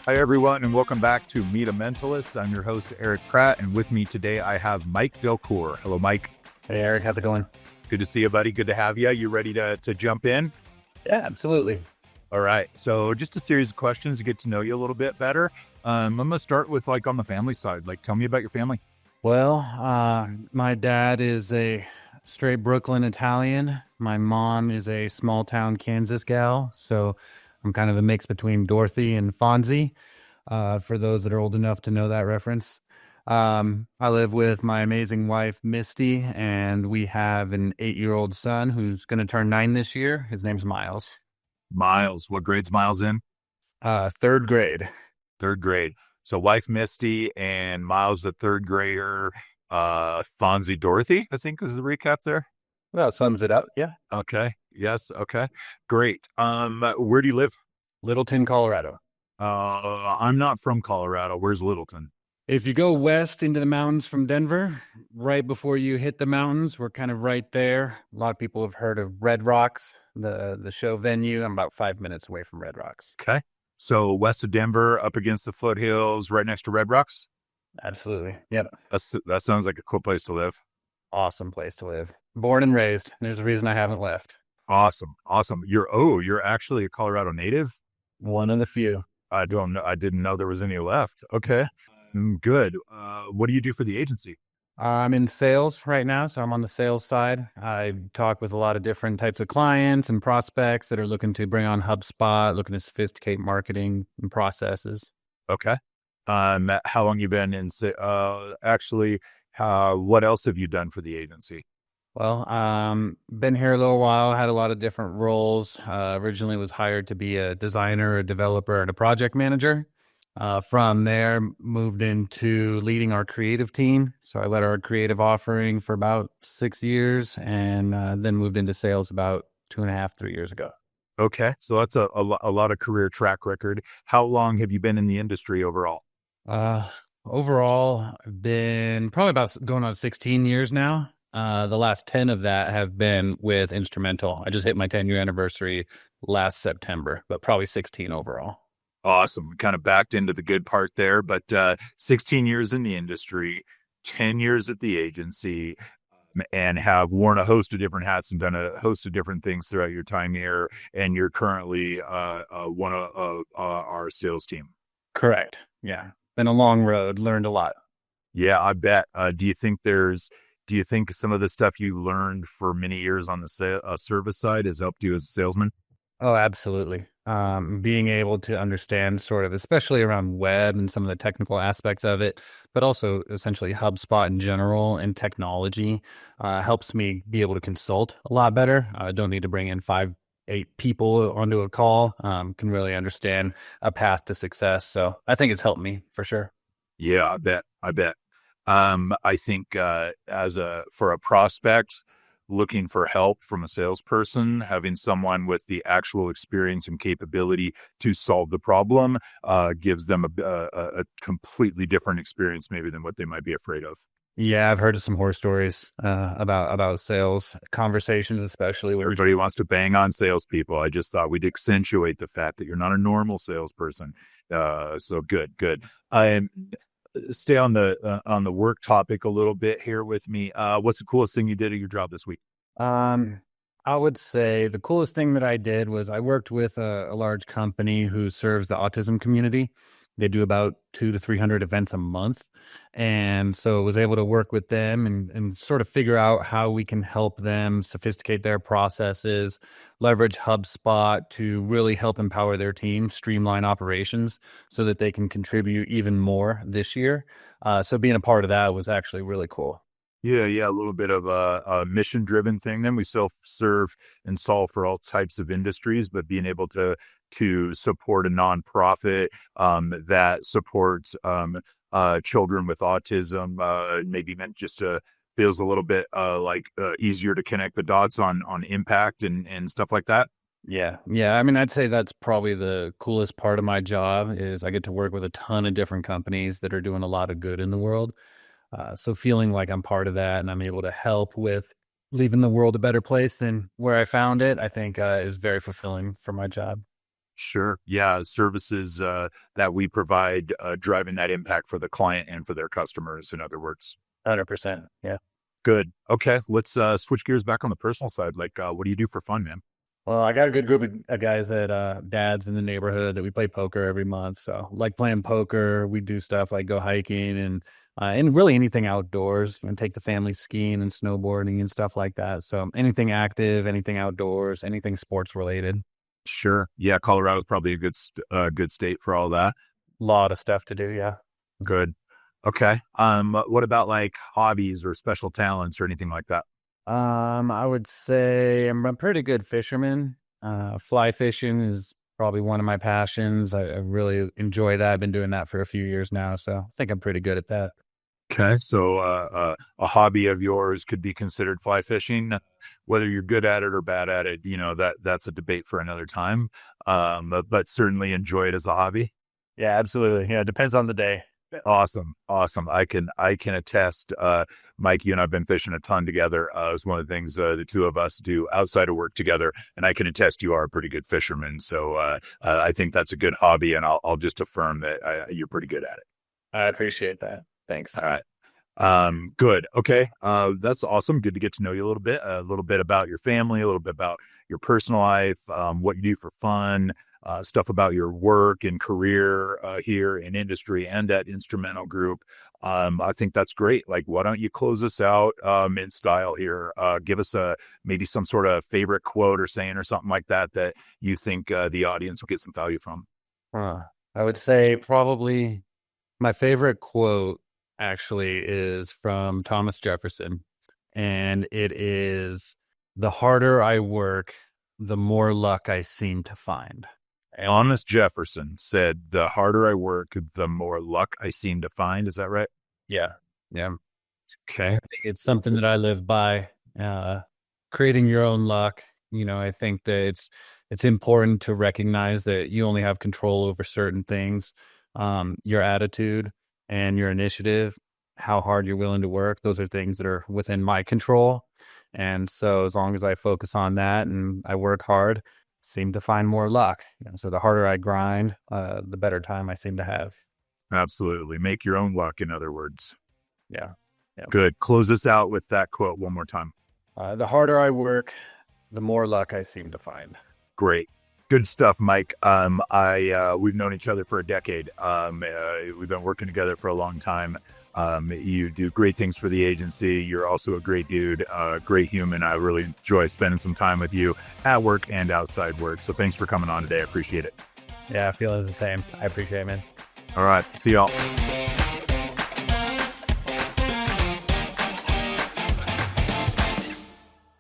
Hi, everyone, and welcome back to Meet a Mentalist. I'm your host, Eric Pratt, and with me today I have Mike Delcourt. Hello, Mike. Hey, Eric, how's it going? Good to see you, buddy. Good to have you. You ready to jump in? Yeah, absolutely. All right. So just a series of questions to get to know you a little bit better. I'm going to start with on the family side. Tell me about your family. Well, my dad is a straight Brooklyn Italian. My mom is a small town Kansas gal. So I'm kind of a mix between Dorothy and Fonzie, for those that are old enough to know that reference. I live with my amazing wife, Misty, and we have an 8-year-old son who's going to turn 9 this year. His name's Miles. Miles. What grade's Miles in? Third grade. Third grade. So wife Misty and Miles, the third grader. Fonzie Dorothy, I think is the recap there. Well, sums it up. Yeah. Okay. Yes. Okay. Great. Where do you live? Littleton, Colorado. I'm not from Colorado. Where's Littleton? If you go west into the mountains from Denver, right before you hit the mountains, we're kind of right there. A lot of people have heard of Red Rocks, the show venue. I'm about 5 minutes away from Red Rocks. Okay. So west of Denver, up against the foothills, right next to Red Rocks. Absolutely. Yep. That sounds like a cool place to live. Awesome place to live. Born and raised. There's a reason I haven't left. Awesome. Awesome. You're actually a Colorado native? One of the few. I don't know. I didn't know there was any left. Okay. Good. What do you do for the agency? I'm in sales right now, so I'm on the sales side. I talk with a lot of different types of clients and prospects that are looking to bring on HubSpot, looking to sophisticate marketing and processes. Okay. How long you been in? Actually, what else have you done for the agency? Well, been here a little while, had a lot of different roles. Originally was hired to be a designer, a developer, and a project manager. From there, moved into leading our creative team. So I led our creative offering for about 6 years and then moved into sales about 2.5, 3 years ago. Okay. So that's a lot of career track record. How long have you been in the industry overall? Overall, I've been probably about going on 16 years now. The last 10 of that have been with Instrumental. I just hit my 10-year anniversary last September, but probably 16 overall. Awesome. Kind of backed into the good part there, but 16 years in the industry, 10 years at the agency, and have worn a host of different hats and done a host of different things throughout your time here. And you're currently one of our sales team. Correct. Yeah. Been a long road, learned a lot. Yeah, I bet. Do you think some of the stuff you learned for many years on the service side has helped you as a salesman? Oh, absolutely. Being able to understand sort of, especially around web and some of the technical aspects of it, but also essentially HubSpot in general and technology helps me be able to consult a lot better. I don't need to bring in 5, 8 people onto a call. Can really understand a path to success. So I think it's helped me for sure. Yeah, I bet. I think for a prospect looking for help from a salesperson, having someone with the actual experience and capability to solve the problem gives them a completely different experience maybe than what they might be afraid of. Yeah, I've heard of some horror stories about sales conversations, especially where Everybody wants to bang on salespeople. I just thought we'd accentuate the fact that you're not a normal salesperson. So good. Stay on the work topic a little bit here with me. What's the coolest thing you did at your job this week? I would say the coolest thing that I did was I worked with a large company who serves the autism community. They do about 200 to 300 events a month. And so I was able to work with them and sort of figure out how we can help them sophisticate their processes, leverage HubSpot to really help empower their team, streamline operations so that they can contribute even more this year. So being a part of that was actually really cool. Yeah, a little bit of a mission-driven thing. Then we self-serve and solve for all types of industries, but being able to support a nonprofit that supports children with autism, maybe meant just to feels a little bit easier to connect the dots on impact and stuff like that. Yeah. I mean, I'd say that's probably the coolest part of my job is I get to work with a ton of different companies that are doing a lot of good in the world. So feeling like I'm part of that and I'm able to help with leaving the world a better place than where I found it, I think is very fulfilling for my job. Sure. Yeah. Services that we provide, driving that impact for the client and for their customers, in other words. 100%. Yeah. Good. Okay. Let's switch gears back on the personal side. Like, what do you do for fun, man? Well, I got a good group of guys that dads in the neighborhood that we play poker every month. So like playing poker. We do stuff like go hiking and really anything outdoors and take the family skiing and snowboarding and stuff like that. So anything active, anything outdoors, anything sports related. Sure. Yeah. Colorado's probably a good state for all that. Lot of stuff to do. Yeah. Good. Okay. What about like hobbies or special talents or anything like that? I would say I'm a pretty good fisherman. Fly fishing is probably one of my passions. I really enjoy that. I've been doing that for a few years now, so I think I'm pretty good at that. Okay. So, a hobby of yours could be considered fly fishing. Whether you're good at it or bad at it, that's a debate for another time. But certainly enjoy it as a hobby. Yeah, absolutely. Yeah, it depends on the day. Awesome. Awesome. I can attest, Mike, you and I've been fishing a ton together. It's one of the things, the two of us do outside of work together. And I can attest you are a pretty good fisherman. So, I think that's a good hobby, and I'll just affirm that you're pretty good at it. I appreciate that. Thanks. All right. Good. Okay. That's awesome. Good to get to know you a little bit about your family, a little bit about your personal life, what you do for fun, stuff about your work and career, here in industry and at Instrumental Group. I think that's great. Like, why don't you close us out, in style here? Give us maybe some sort of favorite quote or saying or something like that that you think, the audience will get some value from. I would say probably my favorite quote actually is from Thomas Jefferson, and it is, "The harder I work, the more luck I seem to find." And Thomas Jefferson said, "The harder I work, the more luck I seem to find." Is that right? yeah, yeah, Okay. I think it's something that I live by. Uh, Creating your own luck. I think that it's important to recognize that you only have control over certain things. Your attitude and your initiative, how hard you're willing to work, those are things that are within my control. And so as long as I focus on that and I work hard, seem to find more luck. So the harder I grind, the better time I seem to have. Absolutely. Make your own luck, in other words. Yeah. Yeah. Good. Close us out with that quote one more time. The harder I work, the more luck I seem to find. Great. Good stuff, Mike. We've known each other for a decade. We've been working together for a long time. You do great things for the agency. You're also a great dude, great human. I really enjoy spending some time with you at work and outside work. So thanks for coming on today. I appreciate it. Yeah, I feel the same. I appreciate it, man. All right. See y'all.